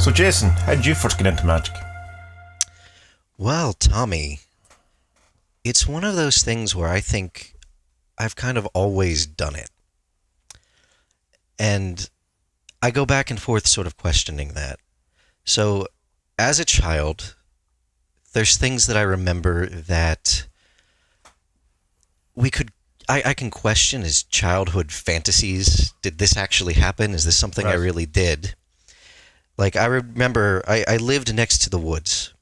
So, Jason, how did you first get into magic? Well, Tommy, it's one of those things where I think I've kind of always done it. And I go back and forth sort of questioning that. So, as a child, there's things that I remember that I can question as childhood fantasies. Did this actually happen? Is this something I really did? Like, I remember I lived next to the woods,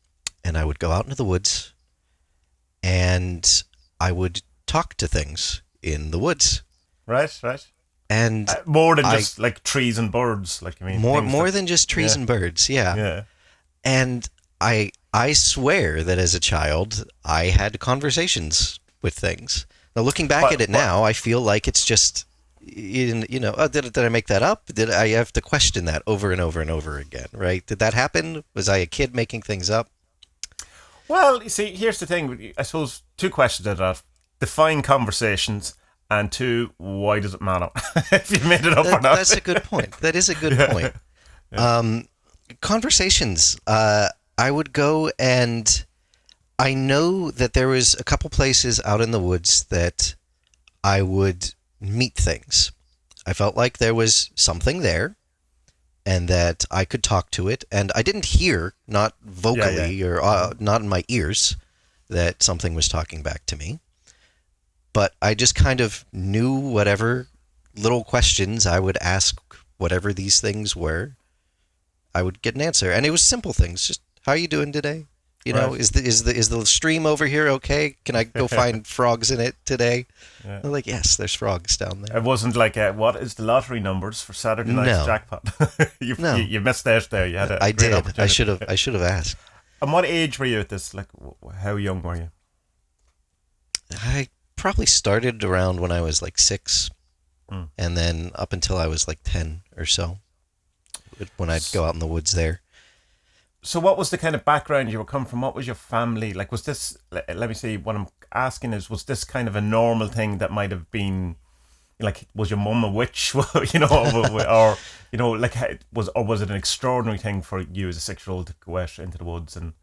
and I would go out into the woods, and I would talk to things in the woods. Right. And more than just like trees and birds, like, I mean, more than just trees and birds, yeah. And I swear that as a child I had conversations with things. Now, looking back at it now, I feel like it's just, did I make that up? Did I have to question that over and over and over again, right? Did that happen? Was I a kid making things up? Well, you see, here's the thing. I suppose two questions to that. Define conversations, and two, why does it matter if you made it up or not? That's a good point. That is a good point. Yeah. Conversations. I would go, and I know that there was a couple places out in the woods that I would meet things. I felt like there was something there, and that I could talk to it, and I didn't hear, not vocally or not in my ears, that something was talking back to me. But I just kind of knew whatever little questions I would ask, whatever these things were, I would get an answer. And it was simple things, just, how are you doing today? You know, is the stream over here okay? Can I go find frogs in it today? Yeah. They're like, yes, there's frogs down there. It wasn't like, what is the lottery numbers for Saturday night's jackpot? You missed out there. You had I did. I should have asked. And what age were you at this? Like, how young were you? I probably started around when I was like 6, and then up until I was like 10 or so, when I'd go out in the woods there. So what was the kind of background you were coming from? What was your family? Like, was this, let me see, what I'm asking is, was this kind of a normal thing that might have been, like, was your mum a witch, or, like, was it an extraordinary thing for you as a 6-year-old to go out into the woods? And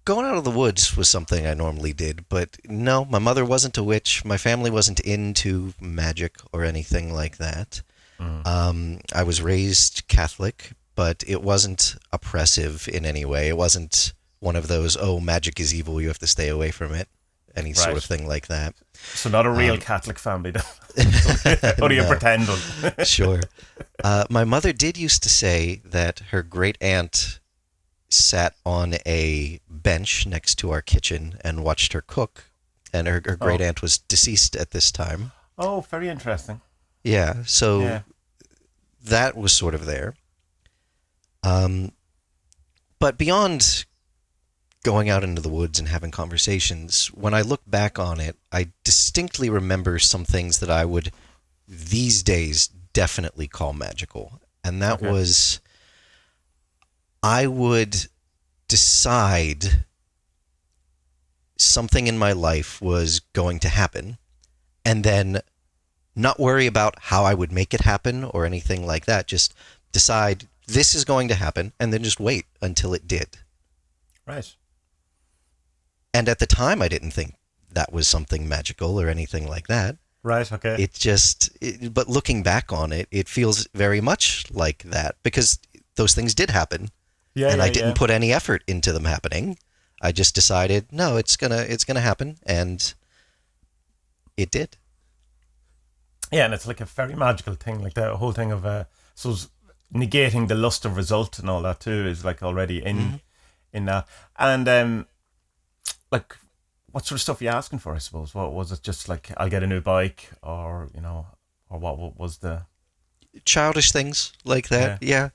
going out of the woods was something I normally did, but no, my mother wasn't a witch. My family wasn't into magic or anything like that. I was raised Catholic, but it wasn't oppressive in any way. It wasn't one of those, magic is evil, you have to stay away from it, any sort of thing like that. So not a real Catholic family, only a pretend one. Sure. My mother did used to say that her great-aunt sat on a bench next to our kitchen and watched her cook, and her great-aunt was deceased at this time. Oh, very interesting. Yeah, so that was sort of there. But beyond going out into the woods and having conversations, when I look back on it, I distinctly remember some things that I would, these days, definitely call magical. And that was, I would decide something in my life was going to happen, and then not worry about how I would make it happen or anything like that. Just decide this is going to happen, and then just wait until it did. Right. And at the time, I didn't think that was something magical or anything like that. Right, okay. But looking back on it, it feels very much like that, because those things did happen. And I didn't put any effort into them happening. I just decided, no, it's gonna happen, and it did. Yeah, and it's like a very magical thing, like the whole thing of negating the lust of result and all that too is like already in that. And like, what sort of stuff are you asking for, I suppose? What was it? Just like, I'll get a new bike, or or what was the childish things like that? Yeah.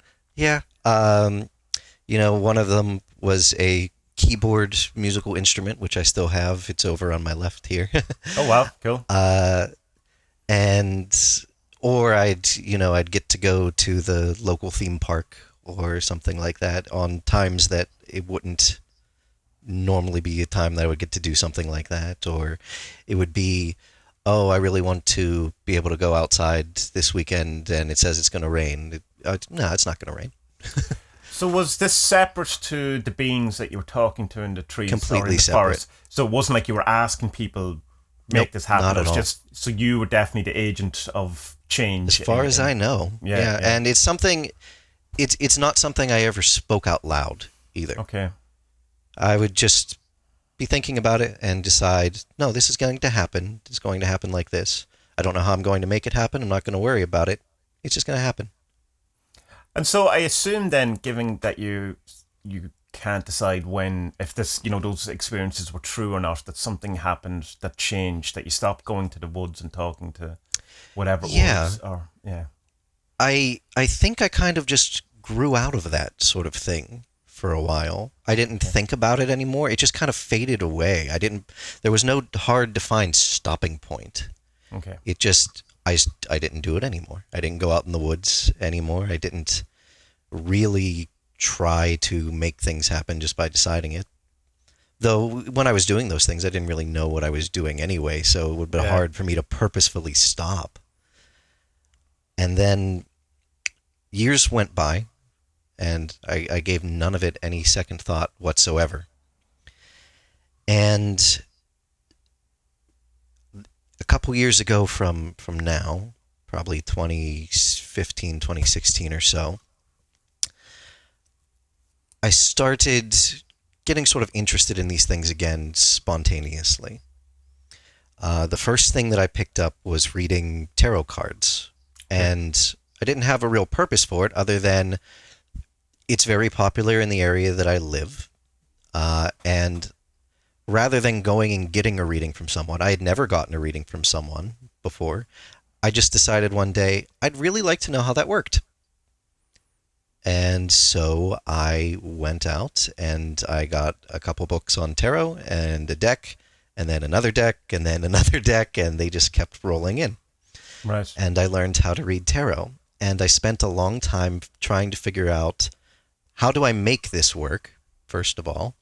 One of them was a keyboard musical instrument, which I still have. It's over on my left here. Oh wow, cool. Or I'd get to go to the local theme park or something like that on times that it wouldn't normally be a time that I would get to do something like that. Or it would be, I really want to be able to go outside this weekend, and it says it's going to rain. No, it's not going to rain. So was this separate to the beings that you were talking to in the trees or in Completely the separate. forest? So it wasn't like you were asking people make Nope, this happen. not It at was all. just so you were definitely the agent of change. As far as I know. Yeah. And it's something. It's not something I ever spoke out loud either. Okay. I would just be thinking about it and decide, no, this is going to happen. It's going to happen like this. I don't know how I'm going to make it happen. I'm not going to worry about it. It's just going to happen. And so I assume then, given that you can't decide when, if this, those experiences were true or not, that something happened that changed, that you stopped going to the woods and talking to whatever it was. Or, yeah. I think I kind of just grew out of that sort of thing for a while. I didn't think about it anymore. It just kind of faded away. There was no hard defined stopping point. Okay. It just, I didn't do it anymore. I didn't go out in the woods anymore. I didn't really try to make things happen just by deciding it. Though when I was doing those things, I didn't really know what I was doing anyway, so it would have been hard for me to purposefully stop. And then years went by, and I gave none of it any second thought whatsoever. And a couple years ago from now, probably 2015, 2016 or so, I started getting sort of interested in these things again spontaneously. The first thing that I picked up was reading tarot cards. And I didn't have a real purpose for it other than it's very popular in the area that I live. And rather than going and getting a reading from someone, I had never gotten a reading from someone before. I just decided one day I'd really like to know how that worked. And so I went out and I got a couple books on tarot and a deck, and then another deck, and then another deck, and they just kept rolling in. Right. And I learned how to read tarot. And I spent a long time trying to figure out, how do I make this work, first of all?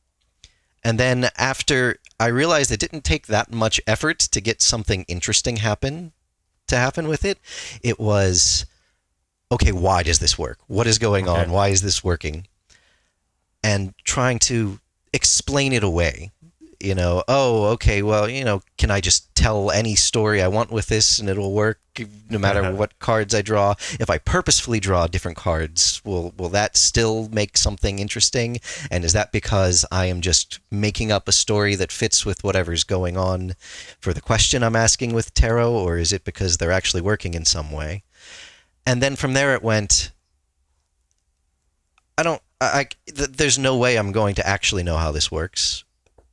And then after I realized it didn't take that much effort to get something interesting happen with it, it was, okay, why does this work? What is going on? Why is this working? And trying to explain it away. Can I just tell any story I want with this and it'll work no matter what cards I draw? If I purposefully draw different cards, will that still make something interesting? And is that because I am just making up a story that fits with whatever's going on for the question I'm asking with tarot, or is it because they're actually working in some way? And then from there it went, there's no way I'm going to actually know how this works.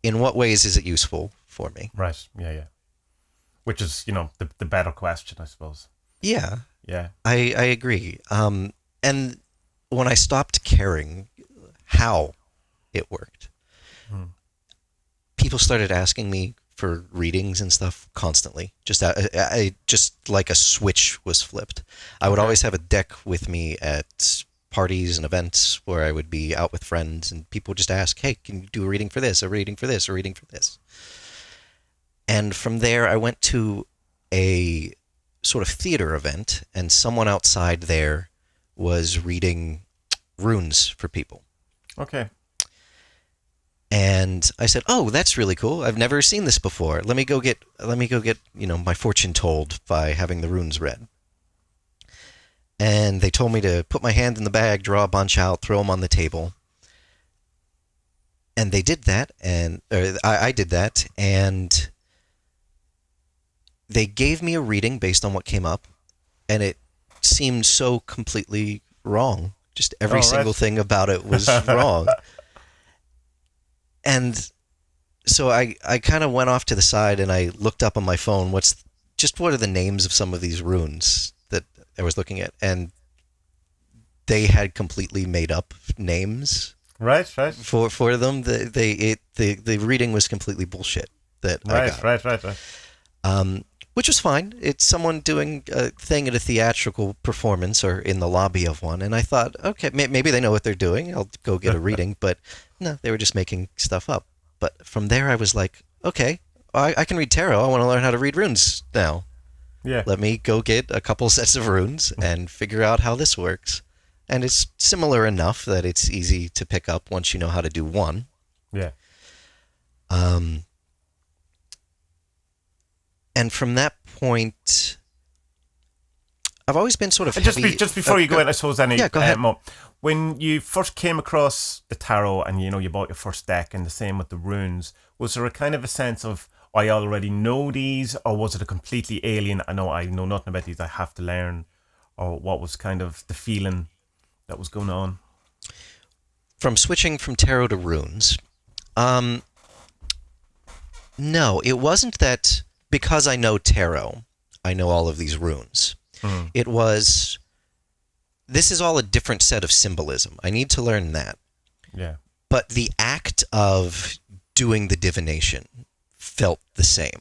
In what ways is it useful for me? Right. Yeah. Which is, the better question, I suppose. Yeah. Yeah. I agree. And when I stopped caring how it worked, people started asking me for readings and stuff constantly. Just like a switch was flipped. I would always have a deck with me at parties and events where I would be out with friends, and people would just ask, hey, can you do a reading for this, a reading for this, a reading for this? And from there, I went to a sort of theater event, and someone outside there was reading runes for people. Okay. And I said, oh, that's really cool. I've never seen this before. Let me go get my fortune told by having the runes read. And they told me to put my hand in the bag, draw a bunch out, throw them on the table. And they did that, I did that, and they gave me a reading based on what came up, and it seemed so completely wrong. Just every single thing about it was wrong. And so I kind of went off to the side and I looked up on my phone, what are the names of some of these runes that I was looking at, and they had completely made up names. Right. For them, the reading was completely bullshit that I got. Right. Which was fine. It's someone doing a thing at a theatrical performance or in the lobby of one, and I thought, okay, maybe they know what they're doing. I'll go get a reading, but no, they were just making stuff up. But from there, I was like, okay, I can read tarot. I want to learn how to read runes now. Yeah. Let me go get a couple sets of runes and figure out how this works. and it's similar enough that it's easy to pick up once you know how to do one. Yeah. And from that point, I've always been sort of heavy... Just before you go in, I suppose, any go ahead. When you first came across the tarot and, you bought your first deck, and the same with the runes, was there a kind of a sense of, I already know these, or was it a completely alien, I know nothing about these, I have to learn, or what was kind of the feeling that was going on? From switching from tarot to runes, no, it wasn't that because I know tarot, I know all of these runes. Mm. It was, this is all a different set of symbolism. I need to learn that. Yeah. But the act of doing the divination felt the same.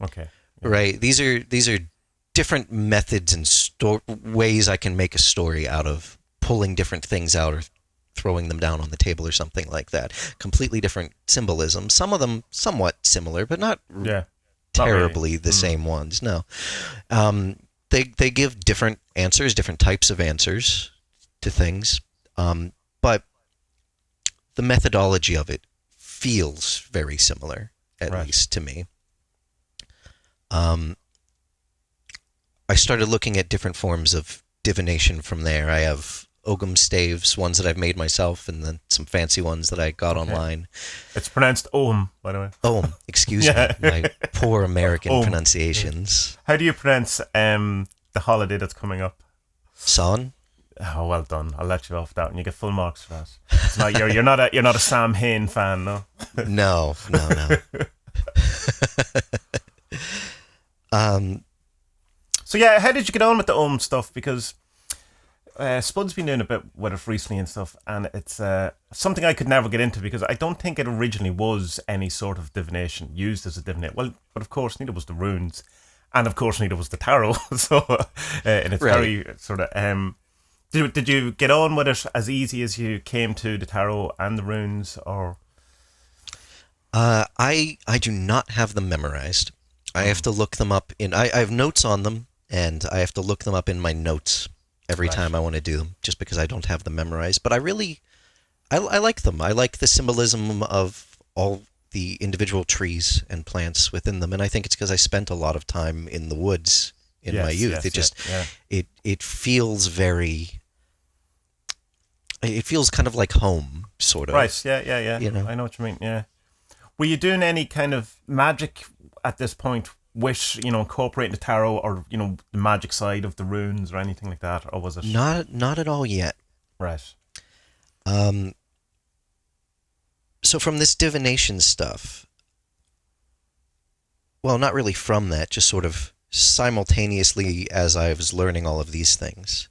Okay. Yeah. Right? These are different methods and ways I can make a story out of pulling different things out or throwing them down on the table or something like that. Completely different symbolism. Some of them somewhat similar, but not terribly the same ones. No. They give different answers, different types of answers to things. But the methodology of it feels very similar, at least to me. I started looking at different forms of divination from there. I have Ogham staves, ones that I've made myself, and then some fancy ones that I got online. It's pronounced Ogham, by the way. Ogham, excuse me, my poor American pronunciations. How do you pronounce the holiday that's coming up? Son? Oh, well done. I'll let you off that, and you get full marks for that. It's not, you're not a Sam Hain fan, no? No. So yeah, how did you get on with the Ogham stuff? Because Spud's been doing a bit with it recently and stuff, and it's something I could never get into because I don't think it originally was any sort of divination used as a divination. Well, but of course neither was the runes, and of course neither was the tarot. So and it's very sort of did you get on with it as easy as you came to the tarot and the runes, or? I do not have them memorized. I have to look them up I have notes on them, and I have to look them up in my notes every time I want to do them, just because I don't have them memorized. But I like them. I like the symbolism of all the individual trees and plants within them, and I think it's because I spent a lot of time in the woods in my youth. It feels very... It feels kind of like home, sort of. Right, yeah. You know? I know what you mean, yeah. Were you doing any kind of magic at this point with, incorporating the tarot or, the magic side of the runes or anything like that? Or was it... Not at all yet. Right. So from this divination stuff, well, not really from that, just sort of simultaneously as I was learning all of these things,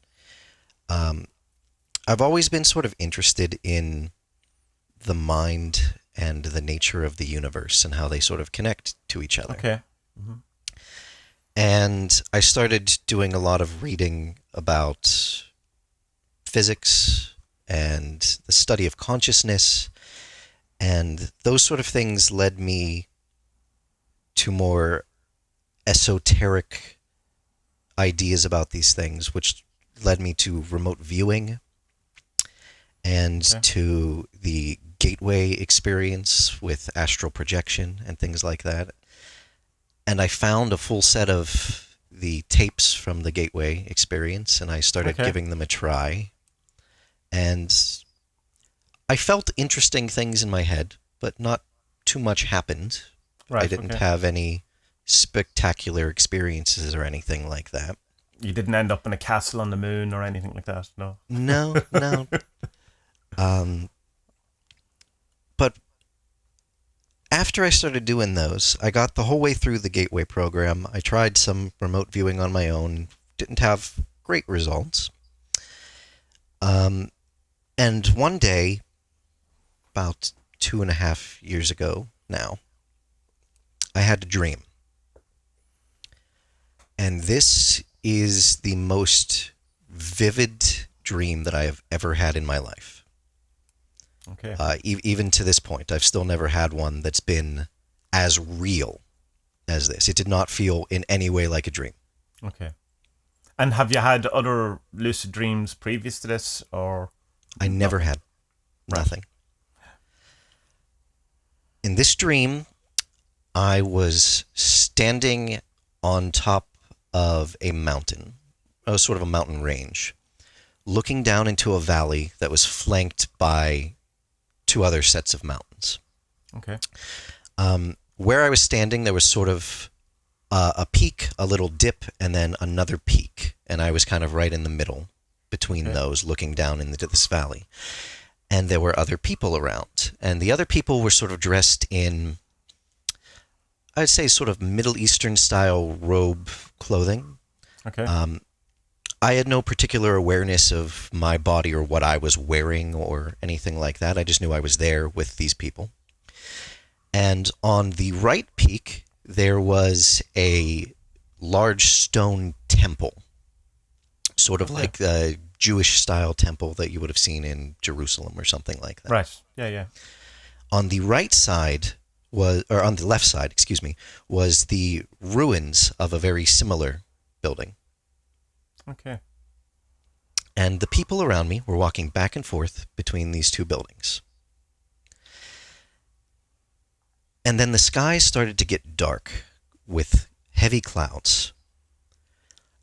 I've always been sort of interested in the mind and the nature of the universe and how they sort of connect to each other. Okay. Mm-hmm. And I started doing a lot of reading about physics and the study of consciousness, and those sort of things led me to more esoteric ideas about these things, which led me to remote viewing and to the gateway experience with astral projection and things like that. And I found a full set of the tapes from the gateway experience, and I started giving them a try. And I felt interesting things in my head, but not too much happened. I didn't have any spectacular experiences or anything like that. You didn't end up in a castle on the moon or anything like that, no? No. But after I started doing those, I got the whole way through the Gateway program. I tried some remote viewing on my own. Didn't have great results. And one day, about 2.5 years ago now, I had a dream. And this is the most vivid dream that I have ever had in my life. Okay. Even to this point, I've still never had one that's been as real as this. It did not feel in any way like a dream. Okay. And have you had other lucid dreams previous to this, or? I never had. Nothing. In this dream, I was standing on top of a mountain, sort of a mountain range, looking down into a valley that was flanked by two other sets of mountains. Okay. Where I was standing, there was sort of a peak, a little dip, and then another peak. And I was kind of right in the middle between those, looking down into this valley. And there were other people around. And the other people were sort of dressed in, I'd say, sort of Middle Eastern style robe clothing. Okay. I had no particular awareness of my body or what I was wearing or anything like that. I just knew I was there with these people. And on the right peak, there was a large stone temple, sort of like a Jewish-style temple that you would have seen in Jerusalem or something like that. Right. Yeah. On the right side on the left side, was the ruins of a very similar building. Okay. And the people around me were walking back and forth between these two buildings. And then the sky started to get dark with heavy clouds.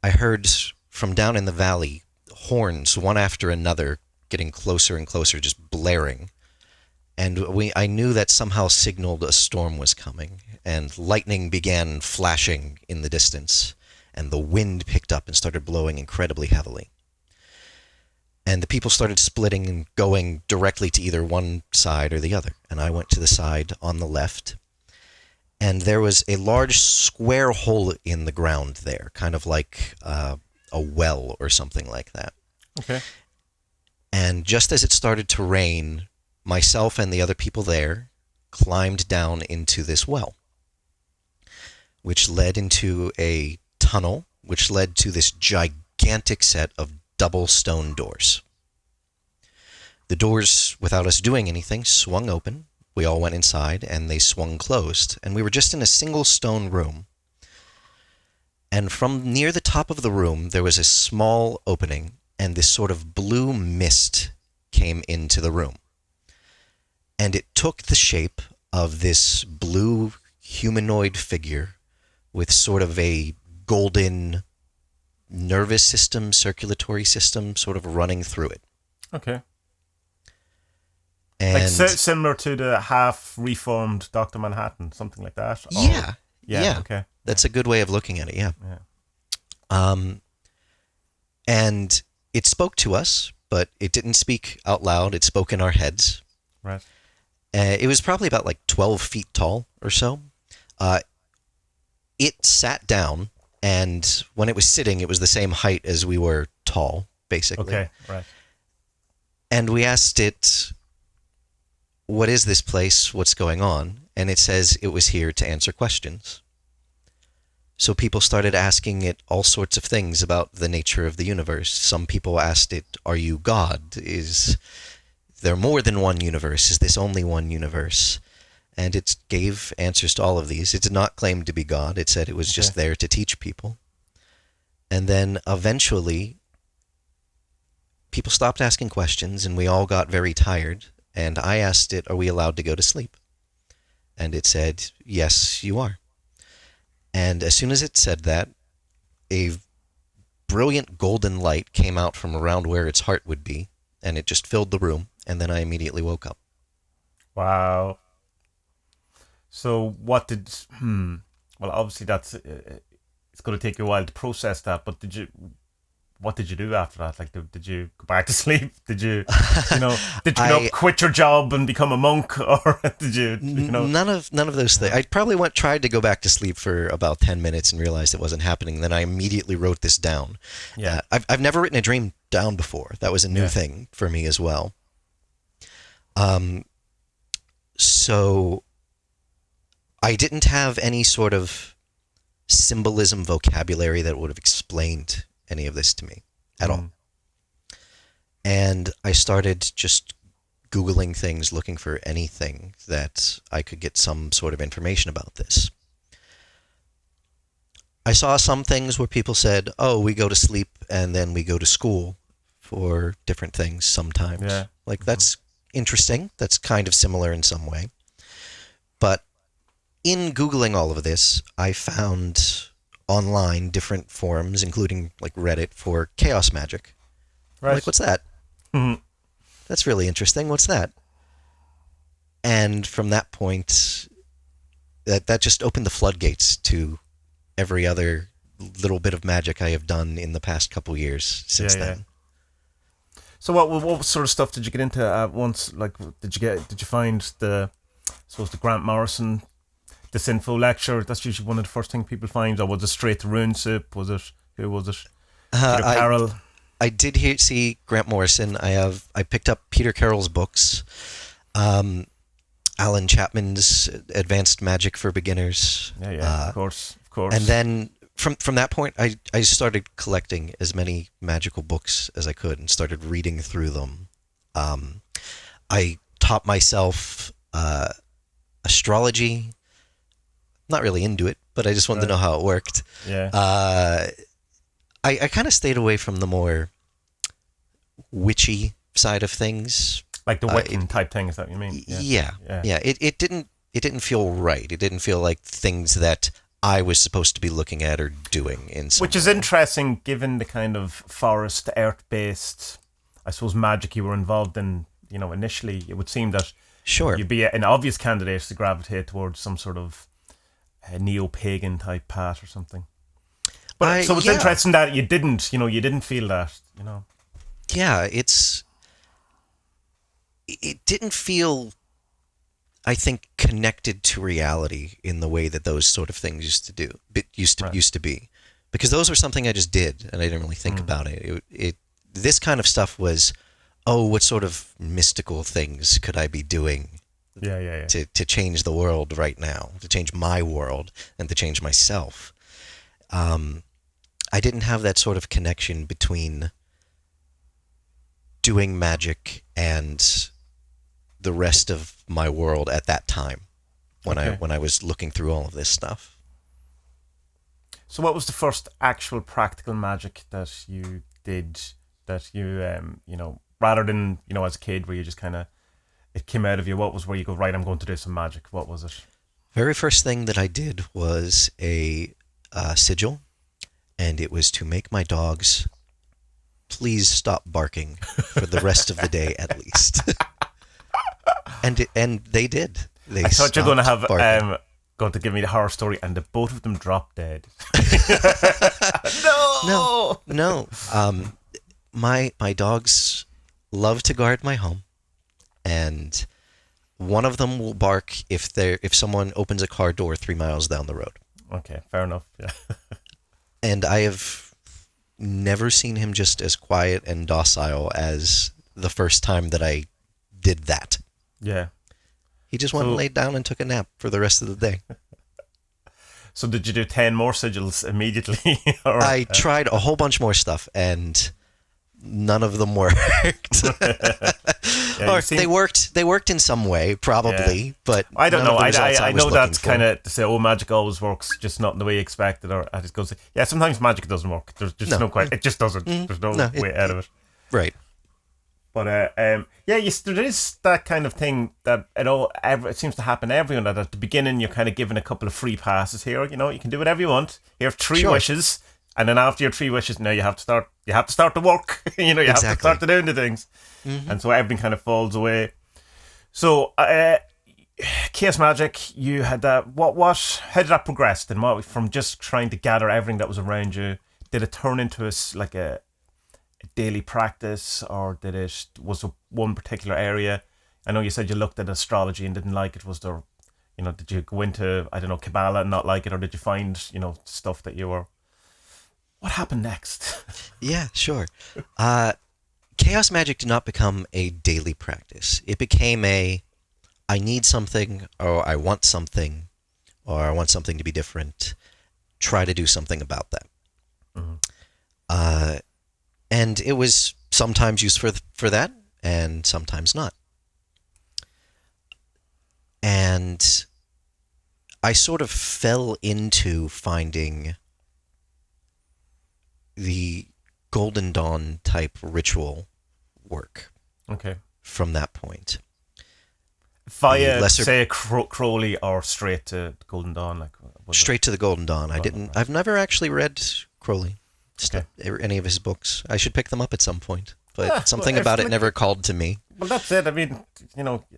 I heard from down in the valley horns, one after another, getting closer and closer, just blaring. And I knew that somehow signaled a storm was coming. And lightning began flashing in the distance. And the wind picked up and started blowing incredibly heavily. And the people started splitting and going directly to either one side or the other. And I went to the side on the left. And there was a large square hole in the ground there, kind of like a well or something like that. Okay. And just as it started to rain, myself and the other people there climbed down into this well, which led into a tunnel, which led to this gigantic set of double stone doors. The doors, without us doing anything, swung open. We all went inside, and they swung closed. And we were just in a single stone room. And from near the top of the room, there was a small opening, and this sort of blue mist came into the room. And it took the shape of this blue humanoid figure with sort of a golden nervous system, circulatory system sort of running through it. Okay. And like similar to the half-reformed Dr. Manhattan, something like that? Or, yeah. Okay. That's a good way of looking at it, yeah. And it spoke to us, but it didn't speak out loud. It spoke in our heads. Right. It was probably about like 12 feet tall or so. It sat down, and when it was sitting, it was the same height as we were tall, basically. Okay, right. And we asked it, what is this place? What's going on? And it says it was here to answer questions. So people started asking it all sorts of things about the nature of the universe. Some people asked it, are you God? Is there more than one universe? Is this only one universe? And it gave answers to all of these. It did not claim to be God. It said it was just there to teach people. And then eventually, people stopped asking questions, and we all got very tired. And I asked it, are we allowed to go to sleep? And it said, yes, you are. And as soon as it said that, a brilliant golden light came out from around where its heart would be, and it just filled the room, and then I immediately woke up. Wow. So what did... Well, obviously that's... it's going to take you a while to process that, but what did you do after that? Like, did you go back to sleep? Did you, quit your job and become a monk, or did you, None of those things. I probably tried to go back to sleep for about 10 minutes and realized it wasn't happening. Then I immediately wrote this down. Yeah, I've never written a dream down before. That was a new thing for me as well. So I didn't have any sort of symbolism vocabulary that would have explained any of this to me at all. And I started just Googling things, looking for anything that I could get some sort of information about this. I saw some things where people said, "Oh, we go to sleep and then we go to school for different things sometimes." Yeah. Like that's interesting. That's kind of similar in some way. But in Googling all of this, I found online different forums, including like Reddit, for chaos magic. I'm Right. like, what's that? Mhm. That's really interesting. What's that? And from that point, that just opened the floodgates to every other little bit of magic I have done in the past couple years since then. So what sort of stuff did you get into once? Like, did you find the Grant Morrison disinfo lecture? That's usually one of the first things people find. Or was it straight to Rune Soup? Was it, who was it? Peter Carroll. I did see Grant Morrison. I picked up Peter Carroll's books, Alan Chapman's Advanced Magic for Beginners. Of course. And then from that point, I started collecting as many magical books as I could and started reading through them. I taught myself astrology. Not really into it, but I just wanted to know how it worked. Yeah. I kind of stayed away from the more witchy side of things. Like the Wiccan type thing, is that what you mean? Yeah. It didn't feel right. It didn't feel like things that I was supposed to be looking at or doing in some Which is way. interesting, given the kind of forest, earth-based, I suppose, magic you were involved in. You know, initially, it would seem that you'd be an obvious candidate to gravitate towards some sort of neo-pagan type path or something. But so it's interesting that you didn't feel that, you know. Yeah, it didn't feel, I think, connected to reality in the way that those sort of things used to be, because those were something I just did and I didn't really think about it. This kind of stuff was, what sort of mystical things could I be doing? To change the world right now, to change my world and to change myself. I didn't have that sort of connection between doing magic and the rest of my world at that time when I was looking through all of this stuff. So what was the first actual practical magic that you did that you rather than, as a kid where you just kind of, it came out of you? What was where you go, right, I'm going to do some magic? What was it? Very first thing that I did was a sigil, and it was to make my dogs please stop barking for the rest of the day at least. and they did. I thought you were going to have going to give me the horror story, and the both of them dropped dead. No. My dogs love to guard my home, and one of them will bark if someone opens a car door 3 miles down the road. Okay, fair enough. Yeah. And I have never seen him just as quiet and docile as the first time that I did that. Yeah. He just went and laid down and took a nap for the rest of the day. So did you do 10 more sigils immediately? I tried a whole bunch more stuff, and none of them worked. Or they worked in some way, probably, but I don't know. I know that's kind of to say, magic always works, just not in the way you expected, or I just go say, sometimes magic doesn't work. There's just no quite. It just doesn't. There's no way out of it. Right. But there is that kind of thing that it seems to happen to everyone, that at the beginning you're kind of given a couple of free passes here. You can do whatever you want. You have 3 wishes, and then after your 3 wishes, now you have to start the work. You have to start doing the things, and so everything kind of falls away. So chaos magic, you had that. How did that progress? Then from just trying to gather everything that was around you, did it turn into a daily practice, or was it one particular area? I know you said you looked at astrology and didn't like it. Was there, did you go into, I don't know, Kabbalah and not like it, or did you find, stuff that you were... What happened next? Yeah, sure. Chaos magic did not become a daily practice. It became I need something, or I want something, or I want something to be different. Try to do something about that. Mm-hmm. And it was sometimes used for that, and sometimes not. And I sort of fell into finding the Golden Dawn type ritual work Okay. from that point. Via, say, Crowley or straight to Golden Dawn? Like, straight to the Golden Dawn. I've never actually read Crowley, any of his books. I should pick them up at some point, but something about it never called to me. Well, that's it. I mean,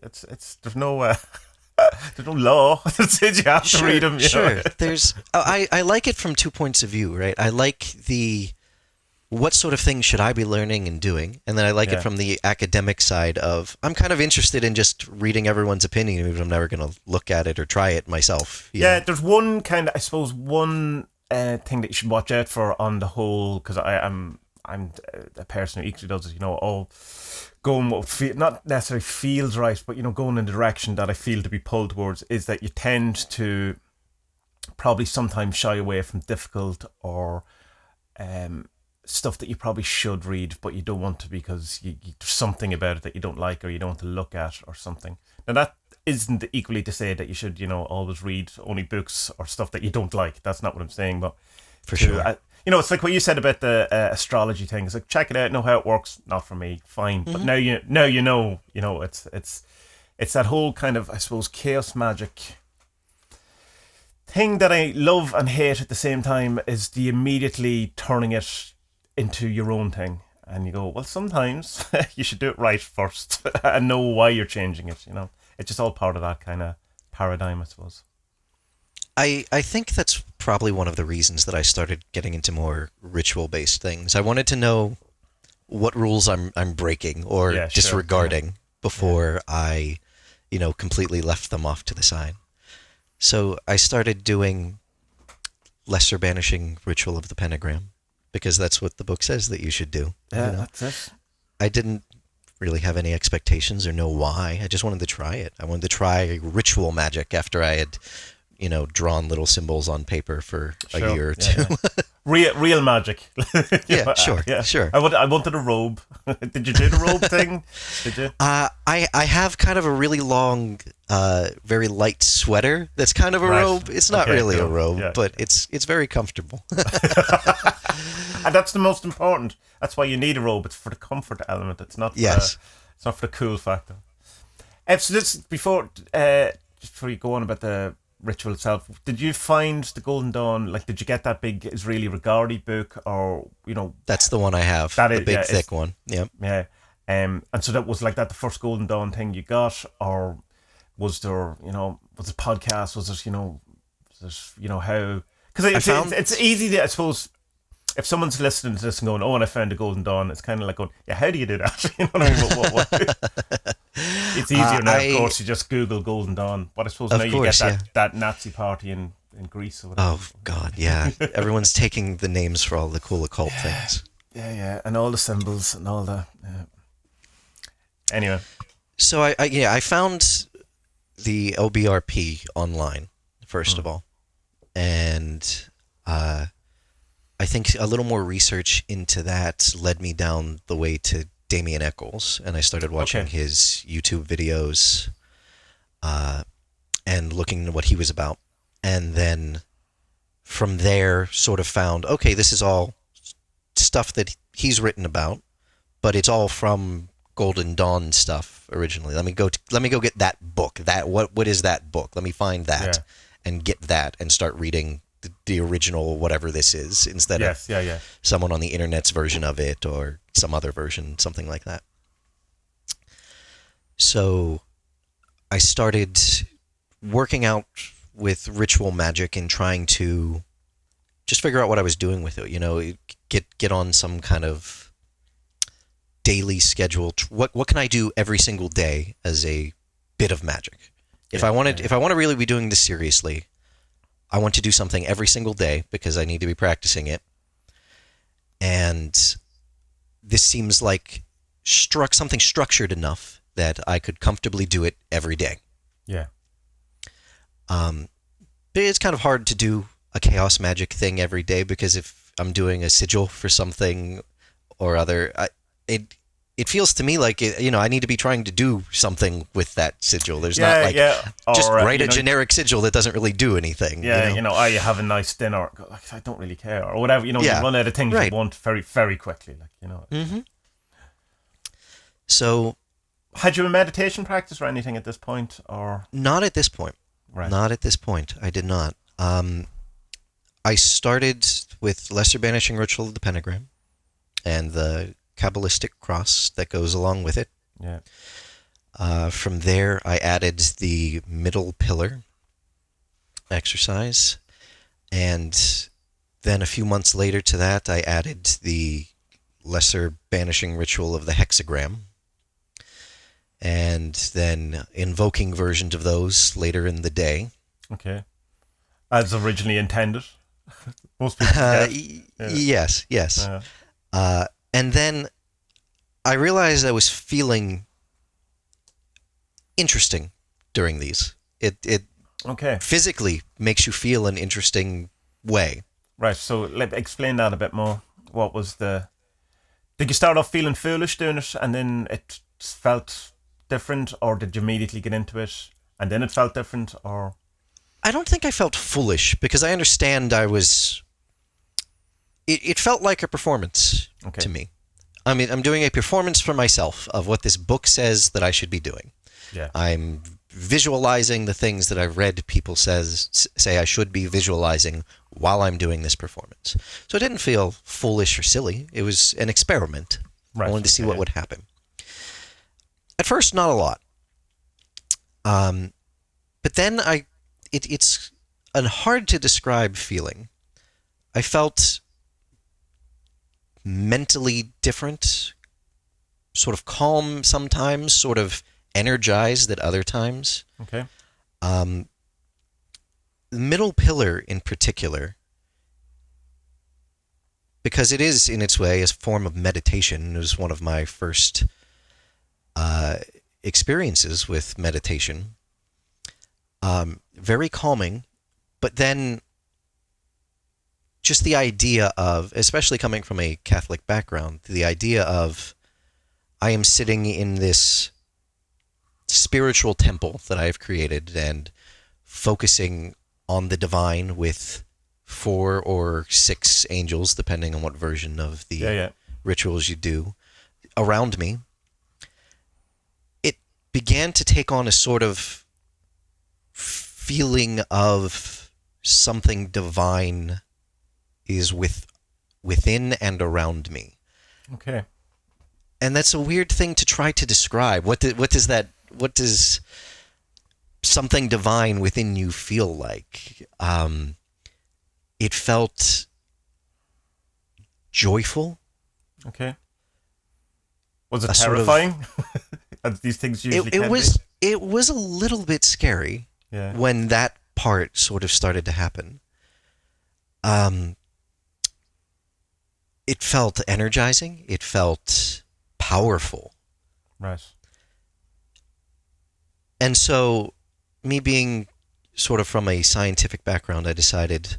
it's there's no there's no law that says you have to read them. Sure. There's I like it from 2 points of view, right? I like the what sort of things should I be learning and doing, and then I like it from the academic side of I'm kind of interested in just reading everyone's opinion, even if I'm never going to look at it or try it myself. Yeah, there's one kind of, I suppose, one thing that you should watch out for on the whole, because I'm a person who equally does it, going what not necessarily feels right, but going in the direction that I feel to be pulled towards, is that you tend to probably sometimes shy away from difficult or stuff that you probably should read, but you don't want to because there's something about it that you don't like or you don't want to look at or something. Now that isn't equally to say that you should always read only books or stuff that you don't like. That's not what I'm saying, but for sure. It's like what you said about the astrology thing. It's like, check it out, know how it works. Not for me, fine. But now you know. It's that whole kind of, I suppose, chaos magic thing that I love and hate at the same time, is the immediately turning it into your own thing. And you go, well, sometimes you should do it right first and know why you're changing it. It's just all part of that kind of paradigm, I suppose. I think that's probably one of the reasons that I started getting into more ritual-based things. I wanted to know what rules I'm breaking or disregarding before I, completely left them off to the side. So I started doing Lesser Banishing Ritual of the Pentagram, because that's what the book says that you should do. Yeah, that's it. I didn't really have any expectations or know why. I just wanted to try it. I wanted to try ritual magic after I had drawn little symbols on paper for a year or two. Yeah. Real magic. Sure. I wanted a robe. Did you do the robe thing? Did you? I have kind of a really long, very light sweater that's kind of a robe. It's not really a robe, but it's very comfortable. And that's the most important. That's why you need a robe. It's for the comfort element. It's not for, it's not for the cool factor. So this, before you go on about the ritual itself, did you find the Golden Dawn, did you get that big Israeli Regardi book, or That's the one I have, the big thick one. Yep. Yeah. And so that was the first Golden Dawn thing you got, or was there was it podcast, was it how, because it's easy to, I suppose, if someone's listening to this and going, and I found a Golden Dawn, it's kind of like going, how do you do that? You know what I mean? What? It's easier now, of course, you just Google Golden Dawn. But I suppose now you get that Nazi party in Greece or whatever. Oh, God, yeah. Everyone's taking the names for all the cool occult things. Yeah, and all the symbols and all that. Yeah. Anyway. So, I found the OBRP online, first of all. And I think a little more research into that led me down the way to Damien Eccles, and I started watching his YouTube videos and looking at what he was about. And then from there sort of found, this is all stuff that he's written about, but it's all from Golden Dawn stuff originally. Let me go get that book. What is that book? Let me find that and get that and start reading the original whatever this is, instead of someone on the internet's version of it or some other version, something like that. So I started working out with ritual magic and trying to just figure out what I was doing with it, get on some kind of daily schedule. What can I do every single day as a bit of magic? If I want to really be doing this seriously, I want to do something every single day because I need to be practicing it. And this seems like something structured enough that I could comfortably do it every day. Yeah. But it's kind of hard to do a chaos magic thing every day, because if I'm doing a sigil for something or other, it it feels to me like I need to be trying to do something with that sigil. There's not like just or, write a generic sigil that doesn't really do anything. Yeah, you have a nice dinner. Like, I don't really care, or whatever. You run out of things you want very, very quickly. Mm-hmm. So, had you a meditation practice or anything at this point, or not at this point? Right. Not at this point. I did not. I started with Lesser Banishing Ritual of the Pentagram and the Kabbalistic cross that goes along with it. Yeah. From there, I added the middle pillar exercise, and then a few months later to that, I added the Lesser Banishing Ritual of the Hexagram, and then invoking versions of those later in the day. Okay. As originally intended. Most people Yes. And then I realized I was feeling interesting during these. It physically makes you feel an interesting way. Right, so explain that a bit more. What was did you start off feeling foolish doing it and then it felt different, or did you immediately get into it and then it felt different, or? I don't think I felt foolish, because I understand it felt like a performance to me. I mean, I'm doing a performance for myself of what this book says that I should be doing. Yeah. I'm visualizing the things that I've read people say I should be visualizing while I'm doing this performance. So it didn't feel foolish or silly. It was an experiment. Right. I wanted to see what would happen. At first, not a lot. But then it's a hard to describe feeling. I felt mentally different, sort of calm sometimes, sort of energized at other times. Okay. The middle pillar in particular, because it is in its way a form of meditation. It was one of my first experiences with meditation. Very calming, but then just the idea of, especially coming from a Catholic background, the idea of I am sitting in this spiritual temple that I've created and focusing on the divine with 4 or 6 angels, depending on what version of the rituals you do, around me. It began to take on a sort of feeling of something divine is within and around me. Okay. And that's a weird thing to try to describe. What does something divine within you feel like? It felt joyful. Okay. Was it terrifying? As these things usually can be? It was a little bit scary when that part sort of started to happen. It felt energizing. It felt powerful. Right. And so, me being sort of from a scientific background, I decided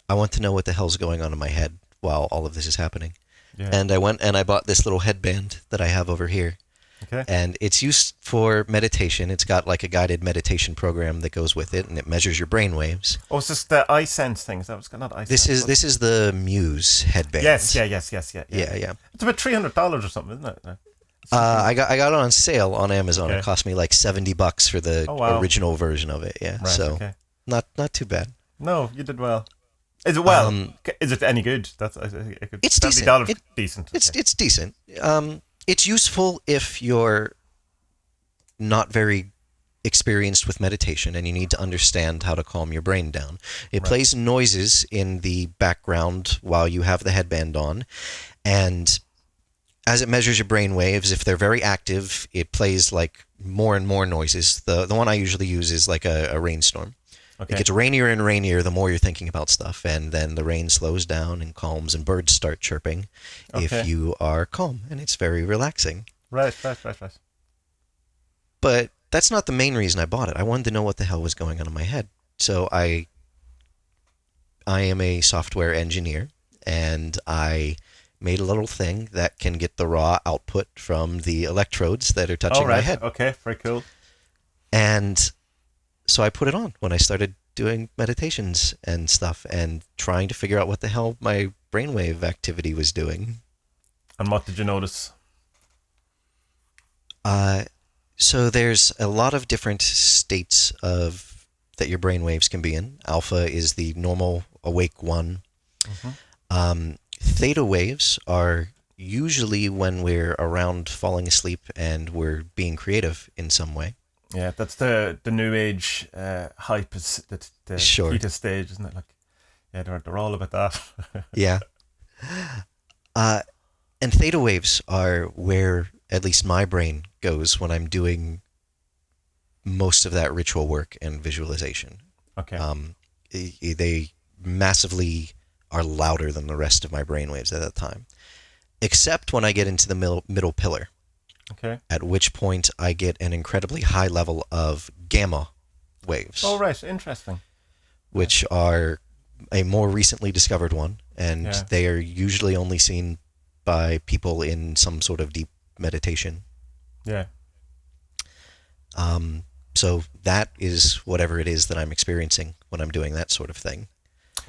I want to know what the hell's going on in my head while all of this is happening. Yeah. And I went and I bought this little headband that I have over here. Okay. And it's used for meditation. It's got like a guided meditation program that goes with it, and it measures your brainwaves. Oh, is this the iSense thing? Is that what's not iSense? This is the Muse headband. Yes. Yeah. It's about $300 or something, isn't it? I got it on sale on Amazon. Okay. It cost me like $70 for the original version of it. Yeah, right, so not too bad. No, you did well. Is it well? Is it any good? It's decent. Decent. It's decent. It's useful if you're not very experienced with meditation and you need to understand how to calm your brain down. It plays noises in the background while you have the headband on, and as it measures your brain waves, if they're very active, it plays like more and more noises. The one I usually use is like a rainstorm. Okay. It gets rainier and rainier the more you're thinking about stuff, and then the rain slows down and calms, and birds start chirping if you are calm, and it's very relaxing. Right. But that's not the main reason I bought it. I wanted to know what the hell was going on in my head. So I am a software engineer, and I made a little thing that can get the raw output from the electrodes that are touching my head. Okay, very cool. And so I put it on when I started doing meditations and stuff and trying to figure out what the hell my brainwave activity was doing. And what did you notice? So there's a lot of different states of that your brainwaves can be in. Alpha is the normal awake one. Theta waves are usually when we're around falling asleep and we're being creative in some way. Yeah, that's the new age hype, is the theta stage, isn't it? Like, yeah, they're all about that. Yeah. And theta waves are where at least my brain goes when I'm doing most of that ritual work and visualization. Okay. They massively are louder than the rest of my brainwaves at that time, except when I get into the middle pillar. Okay. At which point I get an incredibly high level of gamma waves. Oh, right. Interesting. Which are a more recently discovered one, and they are usually only seen by people in some sort of deep meditation. Yeah. So that is whatever it is that I'm experiencing when I'm doing that sort of thing.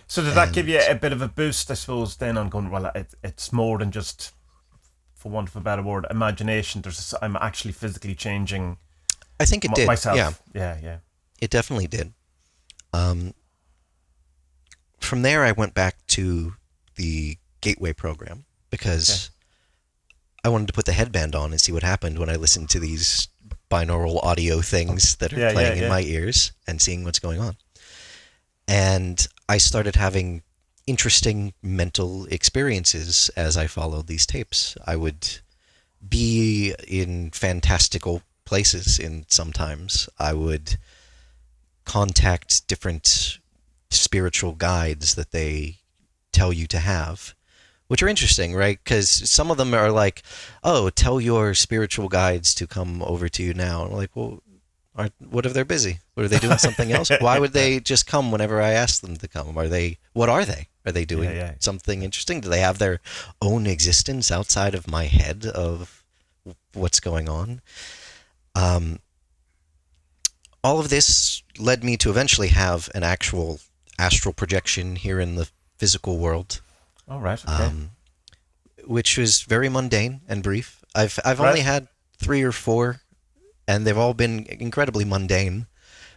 So did that give you a bit of a boost, I suppose, then on going, well, it's more than just, for want of a better word, imagination. I'm actually physically changing. I think it did. Myself. Yeah. It definitely did. From there, I went back to the Gateway program because I wanted to put the headband on and see what happened when I listened to these binaural audio things that are playing in my ears and seeing what's going on. And I started having interesting mental experiences as I followed these tapes. I would be in fantastical places sometimes. I would contact different spiritual guides that they tell you to have, which are interesting, right? Because some of them are like, oh, tell your spiritual guides to come over to you now. And I'm like, well, what if they're busy? What, are they doing something else? Why would they just come whenever I ask them to come? What are they? Are they doing something interesting? Do they have their own existence outside of my head of what's going on? All of this led me to eventually have an actual astral projection here in the physical world. All right. Okay. Which was very mundane and brief. I've only had 3 or 4, and they've all been incredibly mundane,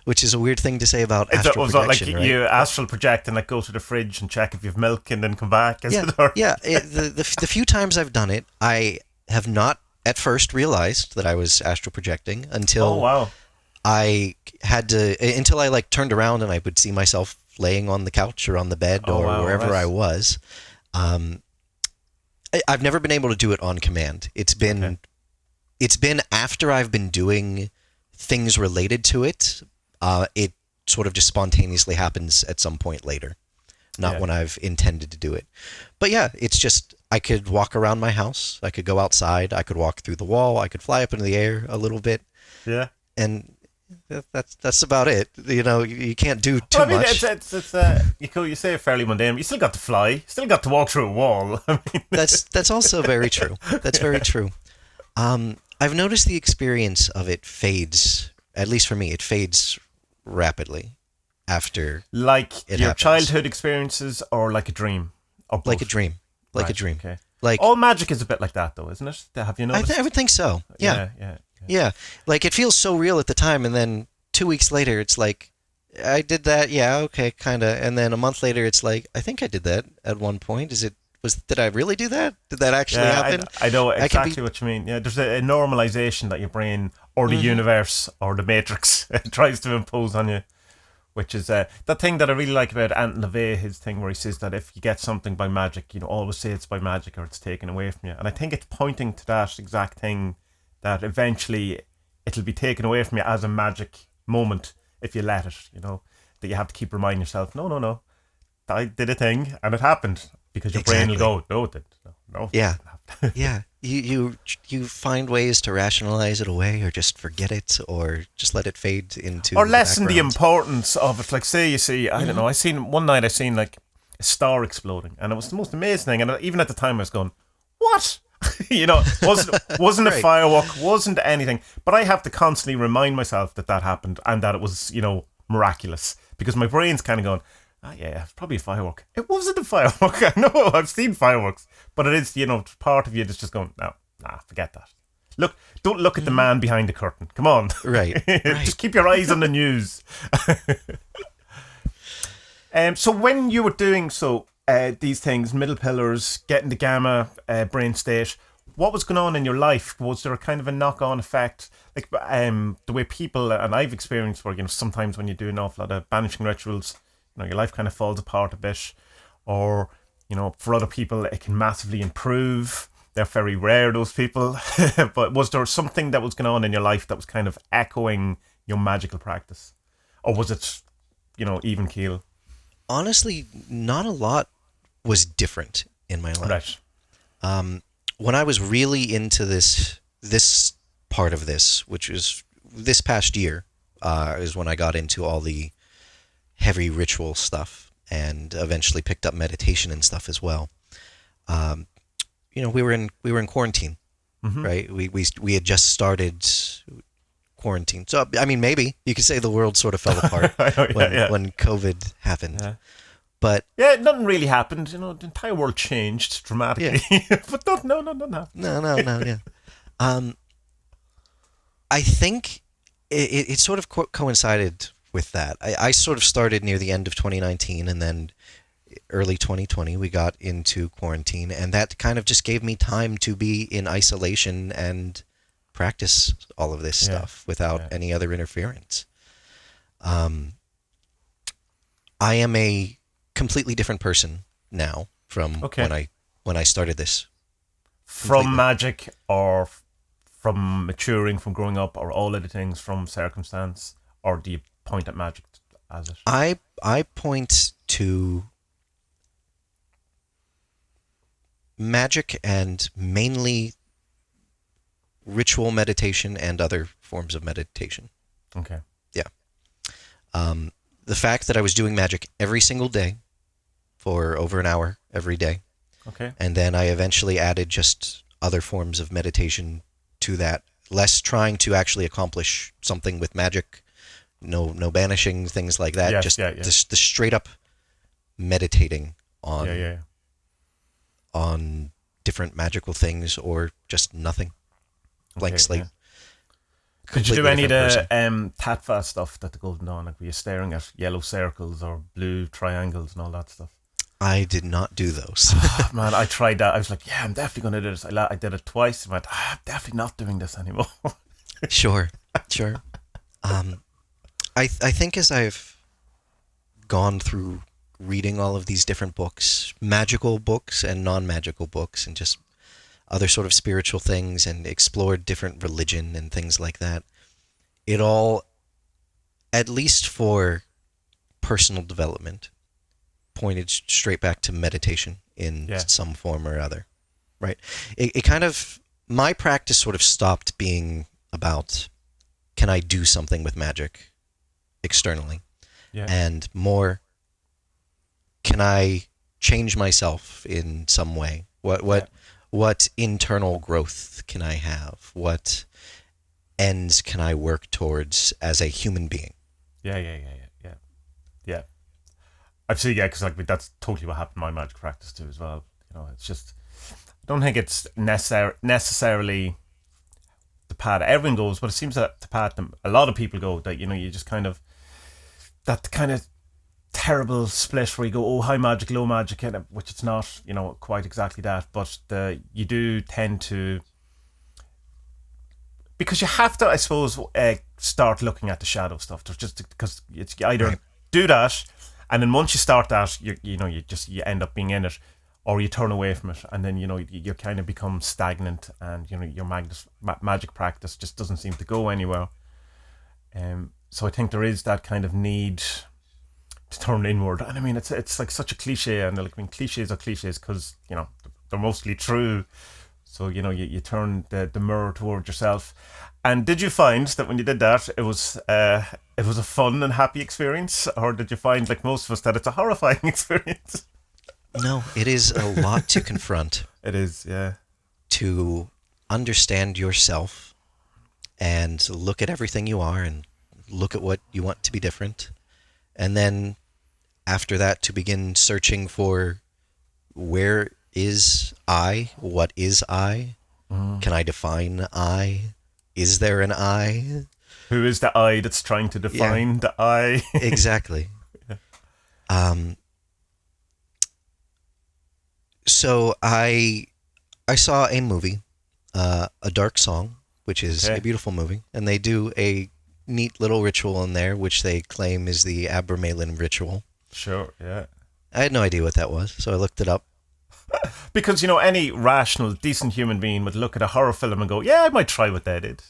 which is a weird thing to say about astral projection. Like right? you astral project and like go to the fridge and check if you have milk and then come back. The few times I've done it, I have not at first realized that I was astral projecting until I had to, until I like turned around and I would see myself laying on the couch or on the bed or wherever I was. I've never been able to do it on command. It's been after I've been doing things related to it. It sort of just spontaneously happens at some point later, not when I've intended to do it. But yeah, it's just I could walk around my house. I could go outside. I could walk through the wall. I could fly up into the air a little bit. Yeah, and that's about it. You know, you can't do too much. You say fairly mundane. You still got to fly. Still got to walk through a wall. I mean, that's also very true. That's very true. I've noticed the experience of it fades. At least for me, it fades rapidly after. Like your happens. Childhood experiences, or like a dream, or both? Like a dream. Like a dream. Okay. Like all magic is a bit like that, though, isn't it? Have you noticed? I would think so. Yeah. Like it feels so real at the time, and then 2 weeks later, it's like, I did that. Yeah, okay, kind of. And then a month later, it's like, I think I did that at one point. Did I really do that? Did that actually happen? I know exactly what you mean. Yeah, there's a normalization that your brain or the universe or the matrix tries to impose on you, which is that thing that I really like about Ant LaVey, his thing where he says that if you get something by magic, always say it's by magic or it's taken away from you. And I think it's pointing to that exact thing, that eventually it'll be taken away from you as a magic moment if you let it, that you have to keep reminding yourself, no, I did a thing and it happened, because your brain will go, no, it didn't. No. Yeah. Yeah. You find ways to rationalize it away, or just forget it, or just let it fade into or lessen the importance of it. Like, say you see, I don't know, one night I seen like a star exploding, and it was the most amazing thing. And even at the time I was going, what? Wasn't a Right. firework, wasn't anything. But I have to constantly remind myself that happened and that it was, miraculous. Because my brain's kind of going, yeah, it's probably a firework. It wasn't a firework. I know, I've seen fireworks. But it is, part of you that's just going, no, forget that. Don't look at the man behind the curtain. Come on. Right. Just keep your eyes on the news. So when you were doing these things, middle pillars, getting the gamma brain state, what was going on in your life? Was there a kind of a knock-on effect? Like the way people, and I've experienced where, sometimes when you do an awful lot of banishing rituals, your life kind of falls apart a bit. Or, for other people, it can massively improve. They're very rare, those people. But was there something that was going on in your life that was kind of echoing your magical practice? Or was it, even keel? Honestly, not a lot was different in my life. Right. When I was really into this part of this, which was this past year, is when I got into all the heavy ritual stuff and eventually picked up meditation and stuff as well. We were in quarantine, right? We had just started quarantine, so I mean, maybe you could say the world sort of fell apart when COVID happened. Yeah. But nothing really happened. The entire world changed dramatically. Yeah. But nothing happened. No. Yeah. I think it sort of coincided with that. I sort of started near the end of 2019, and then early 2020 we got into quarantine, and that kind of just gave me time to be in isolation and practice all of this stuff without any other interference. I am a completely different person now from when I started this. From magic, or from maturing, from growing up, or all of the things from circumstance, or do you point at magic as it? I point to magic and mainly ritual meditation and other forms of meditation. Okay. Yeah. The fact that I was doing magic every single day for over an hour every day. Okay. And then I eventually added just other forms of meditation to that. Less trying to actually accomplish something with magic. No banishing, things like that. Yes, just the straight up meditating on on different magical things, or just nothing. Blank slate. Yeah. Did you do any of the Tatva stuff that the Golden Dawn? Like, were you staring at yellow circles or blue triangles and all that stuff? I did not do those. Man, I tried that. I was like, I'm definitely going to do this. I did it twice and went, I'm definitely not doing this anymore. Sure. I think as I've gone through reading all of these different books, magical books and non-magical books, and just other sort of spiritual things, and explored different religion and things like that, it all, at least for personal development, pointed straight back to meditation in some form or other, right? It kind of, my practice sort of stopped being about, can I do something with magic externally? And more, can I change myself in some way? What internal growth can I have? What ends can I work towards as a human being? Yeah. I've seen, because that's totally what happened in my magic practice too as well. It's just, I don't think it's necessarily the path everyone goes, but it seems that the path a lot of people go, that you just kind of, that kind of terrible split where you go, high magic, low magic, which it's not, quite exactly that, but you do tend to, because you have to, I suppose, start looking at the shadow stuff. There's just, because it's, you either do that, and then once you start that, you end up being in it, or you turn away from it, and then you kind of become stagnant, and your magic practice just doesn't seem to go anywhere. So I think there is that kind of need to turn inward, and I mean it's like such a cliche, and cliches are cliches because they're mostly true. So you turn the mirror toward yourself. And did you find that when you did that, it was a fun and happy experience, or did you find, like most of us, that it's a horrifying experience? No, it is a lot to confront. It is, yeah. to understand yourself and look at everything you are and look at what you want to be different. And then after that, to begin searching for where is I? What is I? Can I define I? Is there an I? Who is the I that's trying to define the I? Exactly. So I saw a movie, A Dark Song, which is a beautiful movie, and they do a neat little ritual in there, which they claim is the Abramelin ritual. Sure, yeah. I had no idea what that was, so I looked it up. Because, you know, any rational, decent human being would look at a horror film and go, yeah, I might try what they did.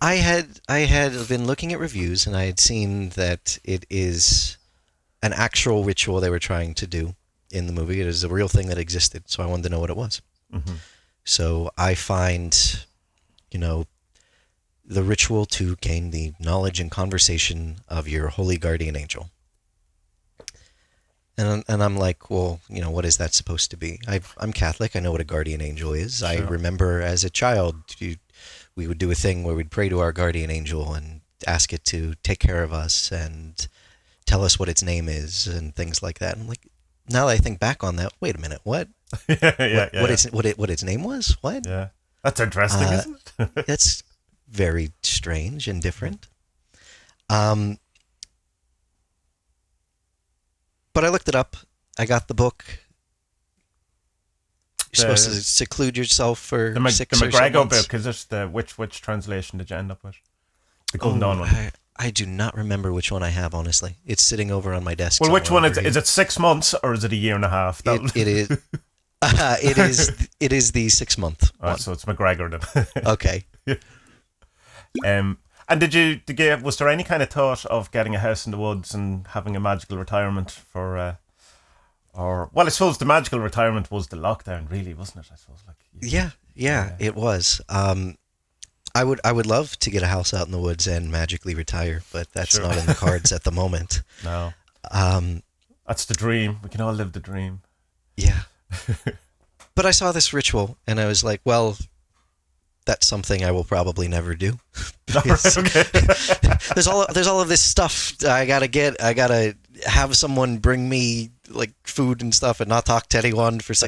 I had been looking at reviews, and I had seen that it is an actual ritual they were trying to do in the movie. It is a real thing that existed, so I wanted to know what it was. Mm-hmm. So I find, you know, the ritual to gain the knowledge and conversation of your holy guardian angel. And I'm like, well, you know, what is that supposed to be? I'm Catholic. I know what a guardian angel is. Sure. I remember as a child, we would do a thing where we'd pray to our guardian angel and ask it to take care of us and tell us what its name is and things like that. And I'm like, now that I think back on that, wait a minute, what? What its name was? What? Yeah, that's interesting, isn't it? That's very strange and different. But I looked it up. I got the book. You're supposed to seclude yourself for the 6 or 7 McGregor months. book. Is this which translation did you end up with? The Golden Dawn one. I do not remember which one I have, honestly. It's sitting over on my desk. Well, which one is it? Is it 6 months or is it a year and a half? It is. It is the 6 month one. So it's McGregor then. Okay. And was there any kind of thought of getting a house in the woods and having a magical retirement for, well, I suppose the magical retirement was the lockdown, really, wasn't it? I suppose, Yeah, it was. I would love to get a house out in the woods and magically retire, but that's not in the cards at the moment. No. That's the dream. We can all live the dream. Yeah. But I saw this ritual and I was like, well, that's something I will probably never do. There's all of this stuff I gotta have someone bring me like food and stuff and not talk to anyone for it's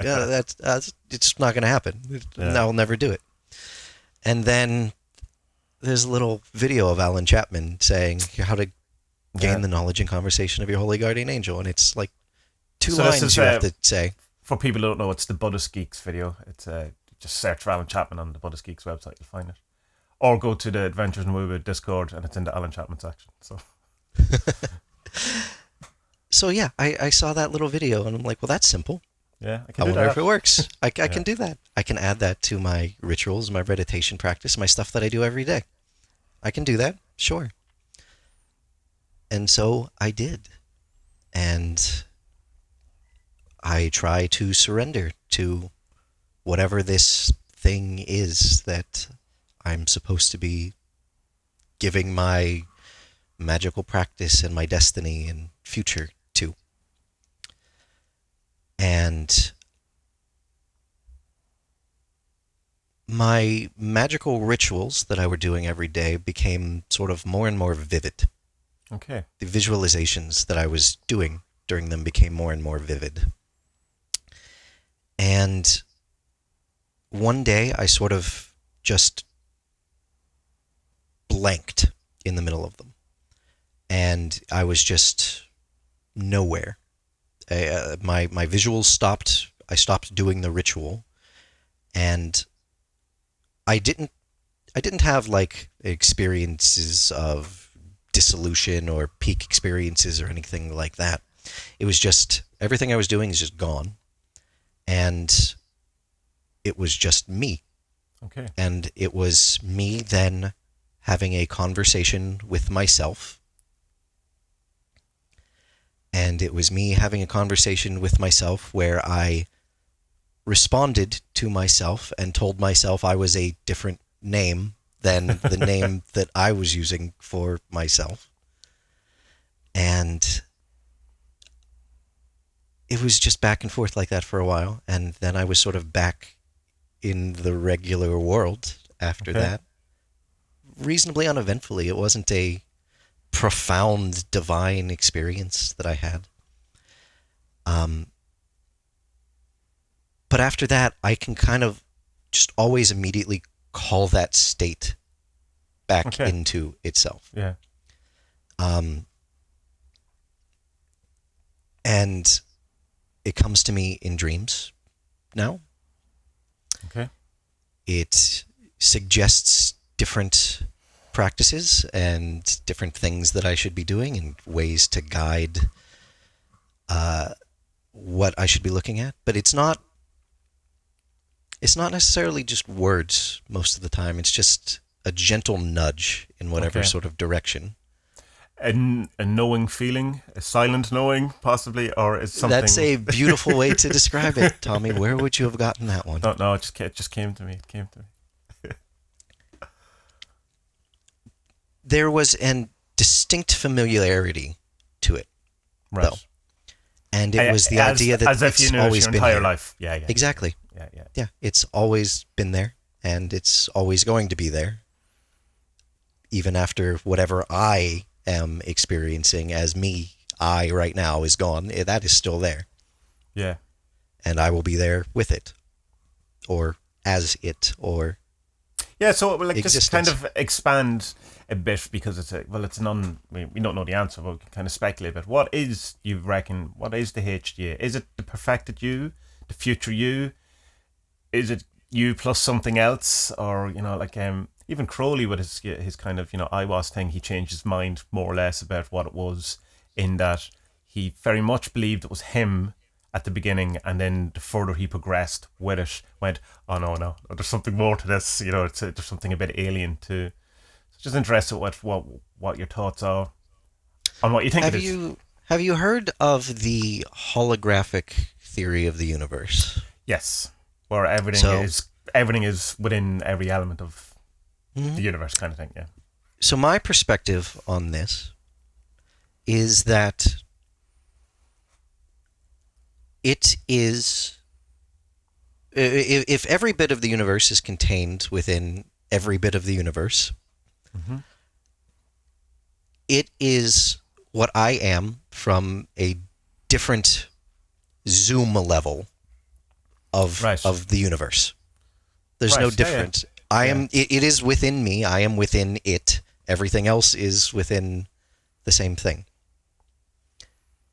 just not gonna happen. I'll never do it. And then there's a little video of Alan Chapman saying how to gain the knowledge and conversation of your holy guardian angel, and it's like 2 lines you have to say. For people who don't know, it's the Buddhist Geeks video. It's just search for Alan Chapman on the Buddhist Geeks website, you'll find it. Or go to the Adventures in Woo Discord, and it's in the Alan Chapman section. So yeah, I saw that little video, and I'm like, well, that's simple. Yeah, I wonder if it works. I can do that. I can add that to my rituals, my meditation practice, my stuff that I do every day. I can do that, sure. And so I did. And I try to surrender to whatever this thing is that I'm supposed to be giving my magical practice and my destiny and future to. And my magical rituals that I were doing every day became sort of more and more vivid. Okay. The visualizations that I was doing during them became more and more vivid. And one day I sort of just blanked in the middle of them. And I was just nowhere. My visuals stopped. I stopped doing the ritual. And I didn't have like experiences of dissolution or peak experiences or anything like that. It was just everything I was doing is just gone. And it was just me. Okay. And it was me then having a conversation with myself. And it was me having a conversation with myself where I responded to myself and told myself I was a different name than the name that I was using for myself. And it was just back and forth like that for a while. And then I was sort of back in the regular world after that. Reasonably uneventfully. It wasn't a profound divine experience that I had. But after that, I can kind of just always immediately call that state back into itself. Yeah. And it comes to me in dreams now. Okay. It suggests different practices and different things that I should be doing and ways to guide what I should be looking at. But it's not necessarily just words most of the time. It's just a gentle nudge in whatever sort of direction. A knowing feeling, a silent knowing, possibly, or is something... That's a beautiful way to describe it, Tommy. Where would you have gotten that one? No, it just came to me. It came to me. There was a distinct familiarity to it, right? Though. And it was the idea that as if you it's knew always your been entire there. life. Yeah. Exactly. Yeah. It's always been there, and it's always going to be there, even after whatever I am experiencing as me, I right now is gone. That is still there. Yeah. And I will be there with it, or as it, or so like existence. just kind of expand a bit, because we don't know the answer, but we can kind of speculate. But what is the HGA? Is it the perfected you, the future you? Is it you plus something else? Or even Crowley with his kind of I was thing, he changed his mind more or less about what it was, in that he very much believed it was him at the beginning, and then the further he progressed with it, went, oh no, there's something more to this. There's something a bit alien to. Just interested what your thoughts are on what you think it is. Have you heard of the holographic theory of the universe? Yes, where everything is within every element of the universe, kind of thing. Yeah. So my perspective on this is that it is, if every bit of the universe is contained within every bit of the universe, it is what I am from a different zoom level of the universe. There's no difference. It is within me. I am within it. Everything else is within the same thing.